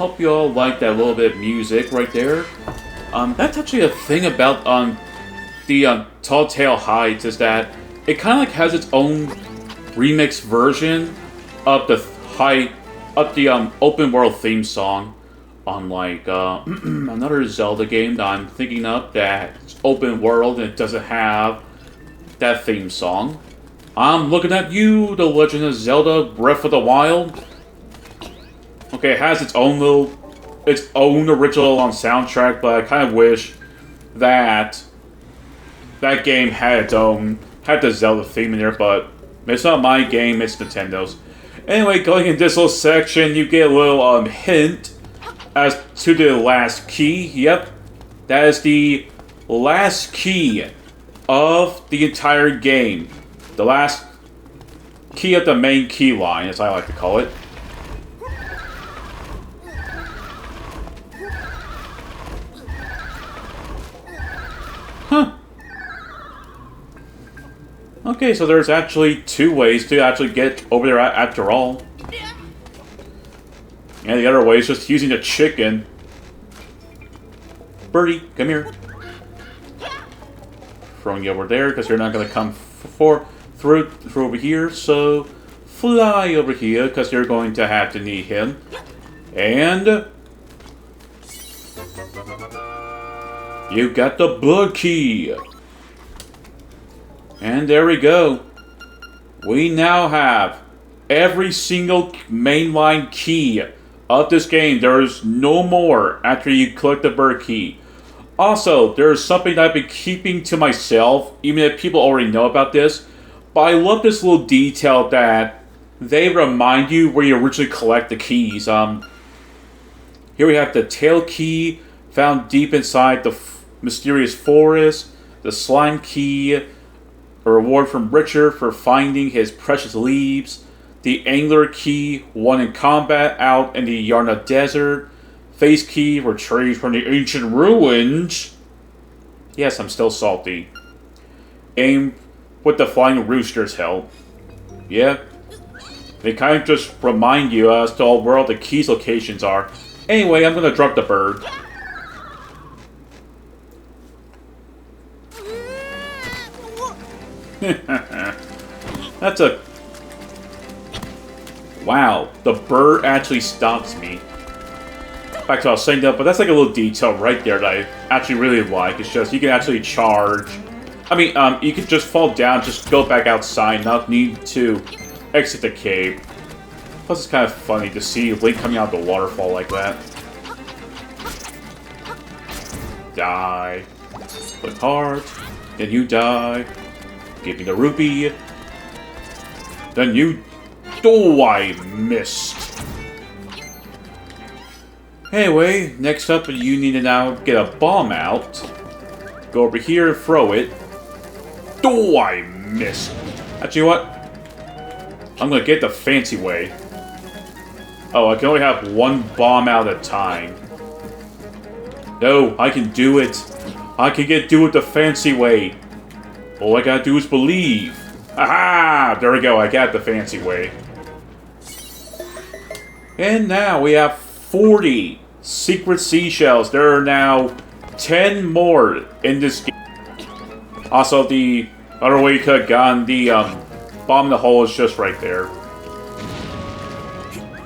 Hope you all like that little bit of music right there. That's actually a thing about the Tall Tale Heights is that it kind of like has its own remix version of the open world theme song. Unlike another Zelda game that I'm thinking of that's open world and it doesn't have that theme song. I'm looking at you, The Legend of Zelda Breath of the Wild. Okay, it has its own original soundtrack, but I kind of wish that that game had the Zelda theme in there, but it's not my game, it's Nintendo's. Anyway, going in this little section, you get a little hint as to the last key. Yep, that is the last key of the entire game. The last key of the main key line, as I like to call it. Huh. Okay, so there's actually two ways to actually get over there after all. And the other way is just using the chicken. Birdie, come here. Throwing you over there because you're not going to come through over here. So fly over here because you're going to have to need him. And you got the blood key. And there we go. We now have every single mainline key of this game. There is no more after you collect the bird key. Also, there is something that I've been keeping to myself, even if people already know about this. But I love this little detail that they remind you where you originally collect the keys. Here we have the tail key found deep inside the mysterious forest. The slime key, a reward from Richard for finding his precious leaves. The angler key, won in combat out in the Yarna Desert. Face key, retrieved from the ancient ruins. Yes, I'm still salty. Aim with the flying rooster's help. Yeah. They kind of just remind you as to where all the keys locations are. Anyway, I'm gonna drop the bird. That's a... Wow, the bird actually stops me. Back to what I was saying though, but that's like a little detail right there that I actually really like. It's just, you can actually charge. I mean, you can just fall down, just go back outside, not need to exit the cave. Plus it's kind of funny to see Link coming out of the waterfall like that. Die. Click hard. Then you die. Give me the rupee. Then you... Oh, I missed. Anyway, next up, you need to now get a bomb out. Go over here and throw it. Oh, I missed. Actually, what? I'm gonna get the fancy way. Oh, I can only have one bomb out at a time. No, I can do it. I can do it the fancy way. All I gotta do is believe. Aha! There we go, I got the fancy way. And now we have 40 secret seashells. There are now 10 more in this game. Also, the other way you could have gotten the bomb in the hole is just right there.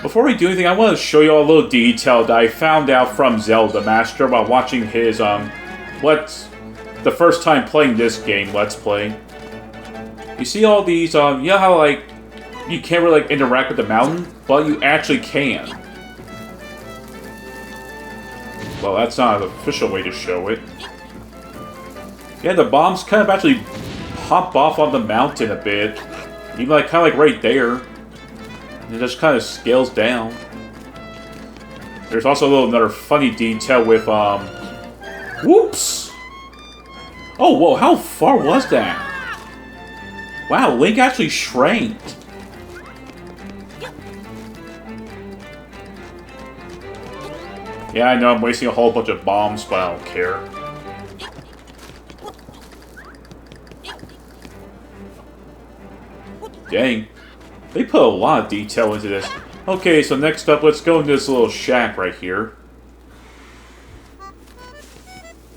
Before we do anything, I want to show you all a little detail that I found out from Zelda Master while watching his the first time playing this game, Let's Play. You see all these, you know how, like, you can't really, like, interact with the mountain? But you actually can. Well, that's not an official way to show it. Yeah, the bombs kind of actually hop off on the mountain a bit. Even, like, kind of like right there. And it just kind of scales down. There's also another funny detail with, whoops! Oh, whoa, how far was that? Wow, Link actually shrank. Yeah, I know I'm wasting a whole bunch of bombs, but I don't care. Dang. They put a lot of detail into this. Okay, so next up, let's go into this little shack right here.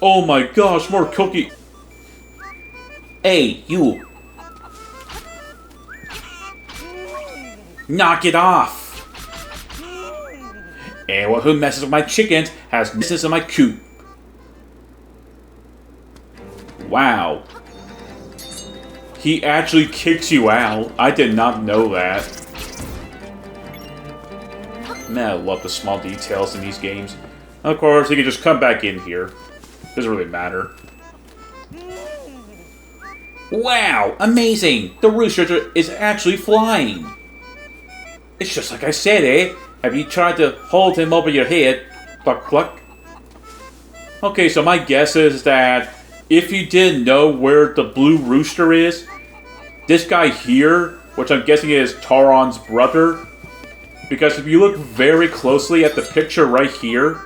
Oh my gosh, more cookie. Hey, you. Knock it off. Anyone who messes with my chickens has messes in my coop. Wow. He actually kicks you out. I did not know that. Man, I love the small details in these games. Of course, he can just come back in here. Doesn't really matter. Wow! Amazing! The rooster is actually flying! It's just like I said, eh? Have you tried to hold him over your head? Cluck cluck. Okay, so my guess is that if you didn't know where the blue rooster is, this guy here, which I'm guessing is Taron's brother, because if you look very closely at the picture right here,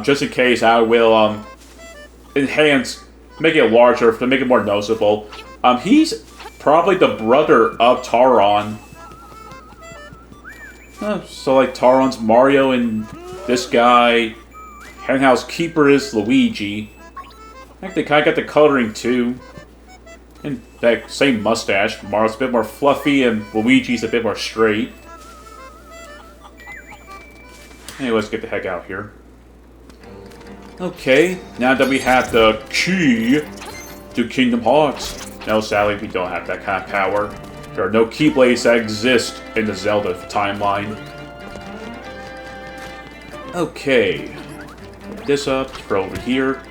just in case I will enhance, make it larger to make it more noticeable, he's probably the brother of Taron. So like Taron's Mario and this guy, Henhouse Keeper is Luigi. I think they kind of got the coloring too. In fact, same mustache. Mario's a bit more fluffy and Luigi's a bit more straight. Anyway, let's get the heck out here. Okay, now that we have the key to Kingdom Hearts. No, sadly, we don't have that kind of power. There are no Keyblades that exist in the Zelda timeline. Okay. Put this up, throw over here.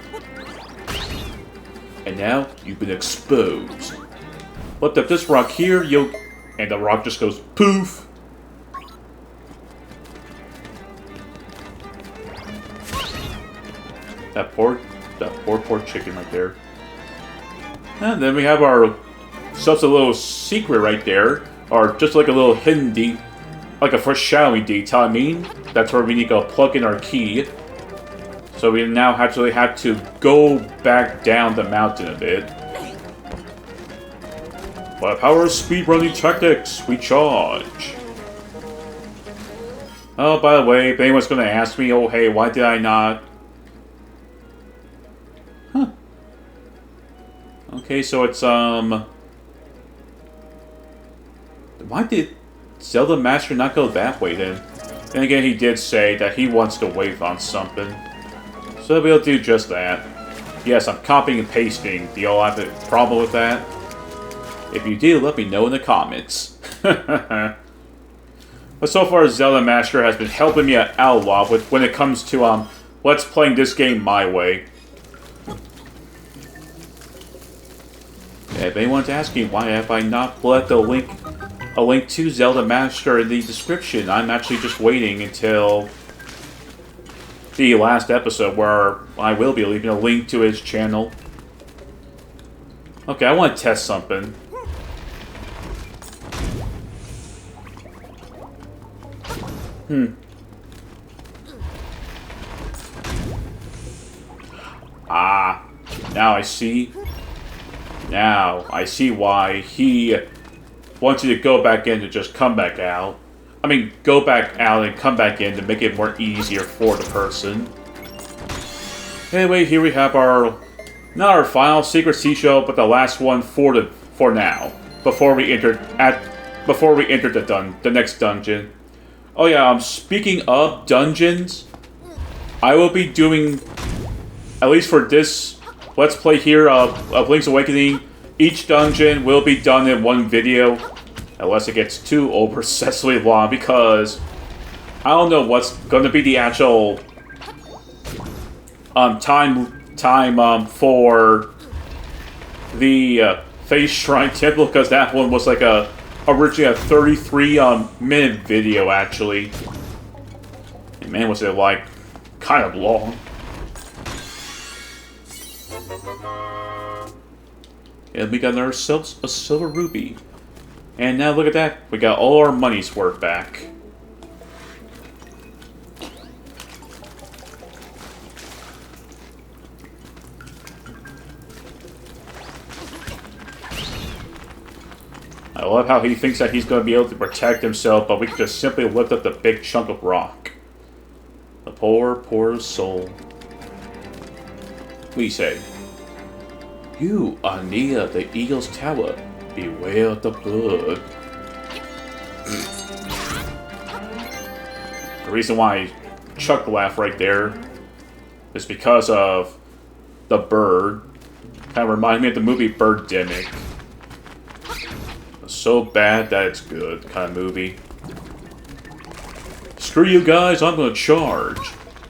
And now, you've been exposed. Lift up this rock here, and the rock just goes poof. That poor chicken right there. And then we have our stuff's a little secret right there, or just like a little hidden like a foreshadowing detail. I mean, that's where we need to plug in our key. So we now actually have to go back down the mountain a bit. By the power of speedrunning tactics, we charge. Oh, by the way, if anyone's going to ask me, oh hey, why did I not? Huh. Okay, so it's, why did Zelda Master not go that way then? And again, he did say that he wants to wait on something. So we'll do just that. Yes, I'm copying and pasting. Do y'all have a problem with that? If you do, let me know in the comments. But so far, Zelda Master has been helping me out a lot with when it comes to let's playing this game my way. If anyone's asking why have I not left a link to Zelda Master in the description, I'm actually just waiting until the last episode where I will be leaving a link to his channel. Okay, I want to test something. Ah, now I see. Now I see why he wants you to go back in to just come back out. I mean, go back out and come back in to make it more easier for the person. Anyway, here we have our, not our final secret seashell, but the last one for now. Before we enter the next dungeon. Oh yeah, speaking of dungeons, I will be doing, at least for this Let's Play here of Link's Awakening, each dungeon will be done in one video. Unless it gets too obsessively long, because I don't know what's going to be the actual time for the Face Shrine Temple, because that one was like originally a 33-minute video actually. And man, was it like kind of long. And we got a silver ruby. And now look at that, we got all our money's worth back. I love how he thinks that he's going to be able to protect himself, but we can just simply lift up the big chunk of rock. The poor, poor soul. We say, "You are near the Eagle's Tower. Beware of the blood." The reason why I chuck laugh right there is because of the bird. Kind of reminds me of the movie Birdemic. So bad that it's good kind of movie. Screw you guys, I'm gonna charge.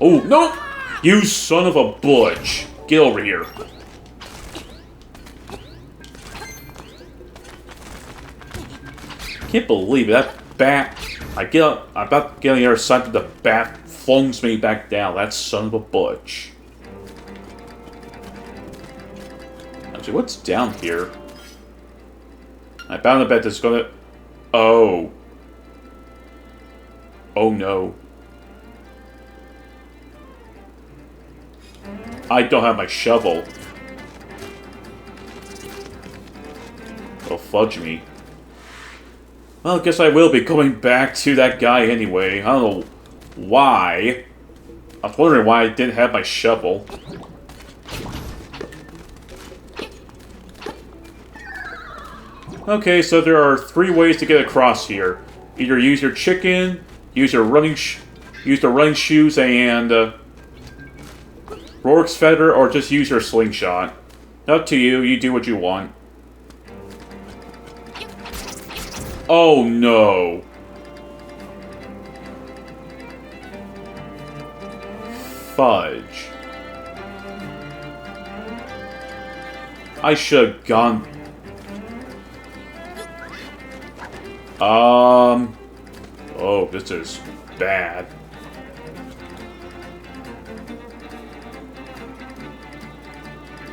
Oh, no! You son of a butch! Get over here. Can't believe it. That bat... I'm about to get on the other side, but the bat flungs me back down. That son of a butch. Actually, what's down here? I bound to bet this is gonna... Oh. Oh no. I don't have my shovel. It'll fudge me. Well, I guess I will be going back to that guy anyway. I don't know why. I was wondering why I didn't have my shovel. Okay, so there are 3 ways to get across here. Either use your chicken, use the running shoes, and Rourke's feather, or just use your slingshot. Up to you. You do what you want. Oh no! Fudge. I should have gone... Oh, this is bad.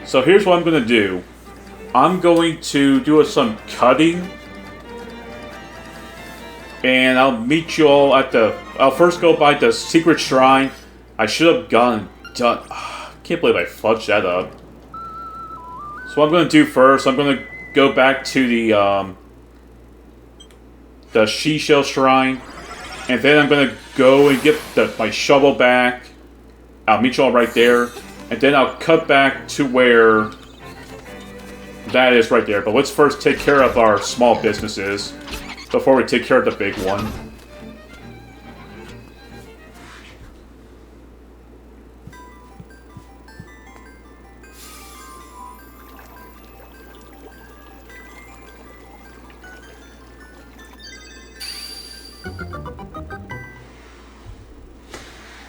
So here's what I'm gonna do. I'm going to do some cutting. And I'll meet you all at the... I'll first go by the secret shrine. I should have gone and done... Can't believe I fudged that up. So what I'm gonna do first, I'm gonna go back to the Seashell Shrine, and then I'm gonna go and get my shovel back. I'll meet you all right there, and then I'll cut back to where that is right there. But let's first take care of our small businesses before we take care of the big one.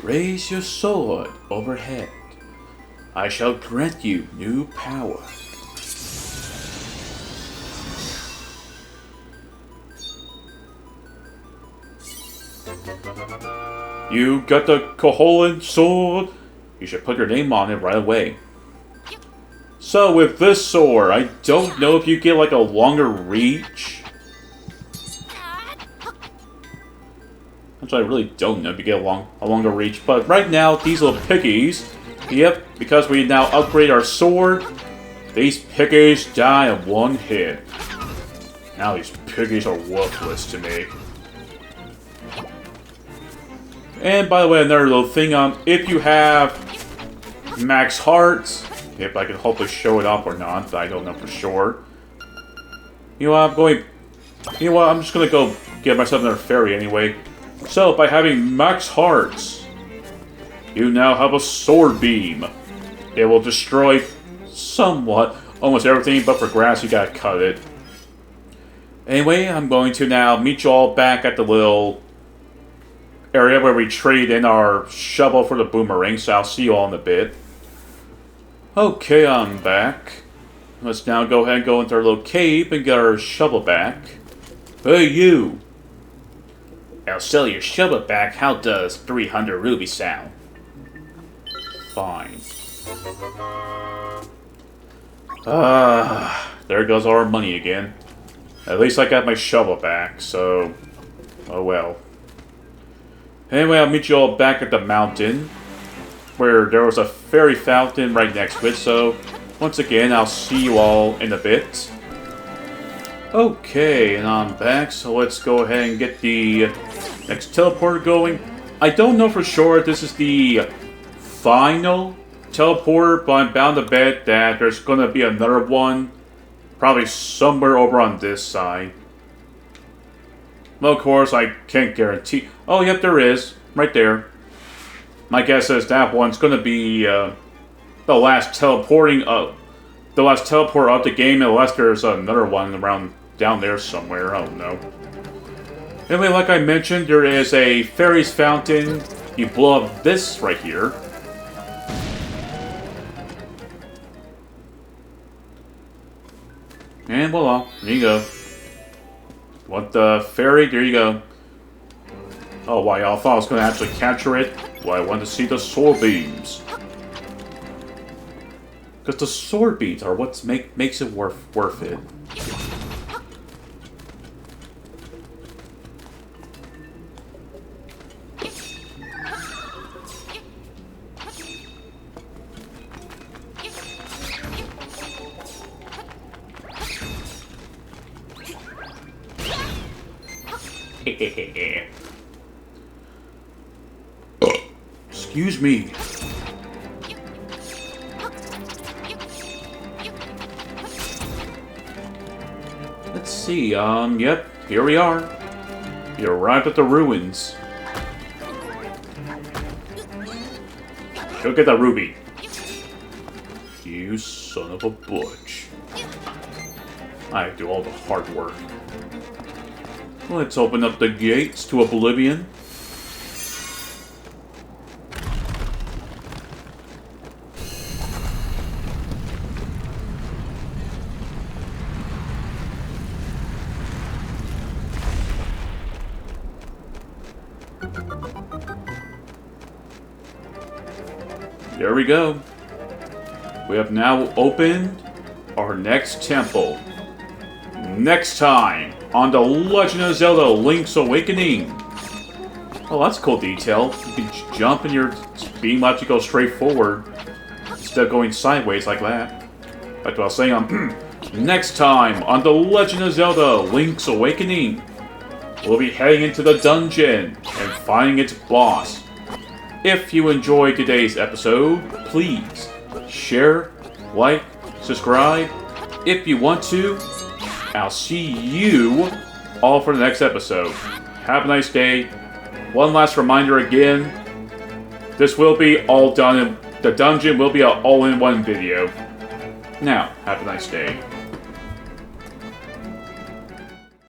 Raise your sword overhead. I shall grant you new power. You got the Koholin sword? You should put your name on it right away. So with this sword, I don't know if you get like a longer reach. Actually, I really don't know if you get a longer reach. But right now, these little piggies, yep, because we now upgrade our sword, these piggies die in one hit. Now these piggies are worthless to me. And by the way, another little thing, if you have max hearts, if I can hopefully show it up or not, I don't know for sure. You know what, I'm just gonna go get myself another fairy anyway. So, by having max hearts, you now have a sword beam. It will destroy somewhat, almost everything, but for grass you gotta cut it. Anyway, I'm going to now meet you all back at the little area where we trade in our shovel for the boomerang, so I'll see you all in a bit. Okay, I'm back. Let's now go ahead and go into our little cave and get our shovel back. Hey, you! I'll sell your shovel back. How does 300 rubies sound? Fine. There goes our money again. At least I got my shovel back, so... oh well. Anyway, I'll meet you all back at the mountain, where there was a fairy fountain right next to it, so... once again, I'll see you all in a bit. Okay, and I'm back, so let's go ahead and get the next teleporter going. I don't know for sure if this is the final teleporter, but I'm bound to bet that there's going to be another one, probably somewhere over on this side. Well, of course, I can't guarantee. Oh, yep, there is. Right there. My guess is that one's going to be the last teleport of the game, unless there's another one around down there somewhere. I don't know. Anyway, like I mentioned, there is a fairy's fountain. You blow up this right here. And voila, there you go. Want the fairy? There you go. Oh, wow, y'all thought I was going to actually capture it? Well, I wanted to see the sword beams. Because the sword beams are what makes it worth it. Excuse me. Let's see, yep, here we are. We arrived at the ruins. Go get that ruby. You son of a butch. I do all the hard work. Let's open up the gates to oblivion. There we go. We have now opened our next temple. Next time on The Legend of Zelda Link's Awakening. Oh, that's a cool detail. You can jump and your beam lets you go straight forward instead of going sideways like that. Like what I was saying, next time on The Legend of Zelda Link's Awakening, we'll be heading into the dungeon and finding its boss. If you enjoyed today's episode, please share, like, subscribe if you want to. I'll see you all for the next episode. Have a nice day. One last reminder again, this will be all done, the dungeon will be an all-in-one video. Now, have a nice day.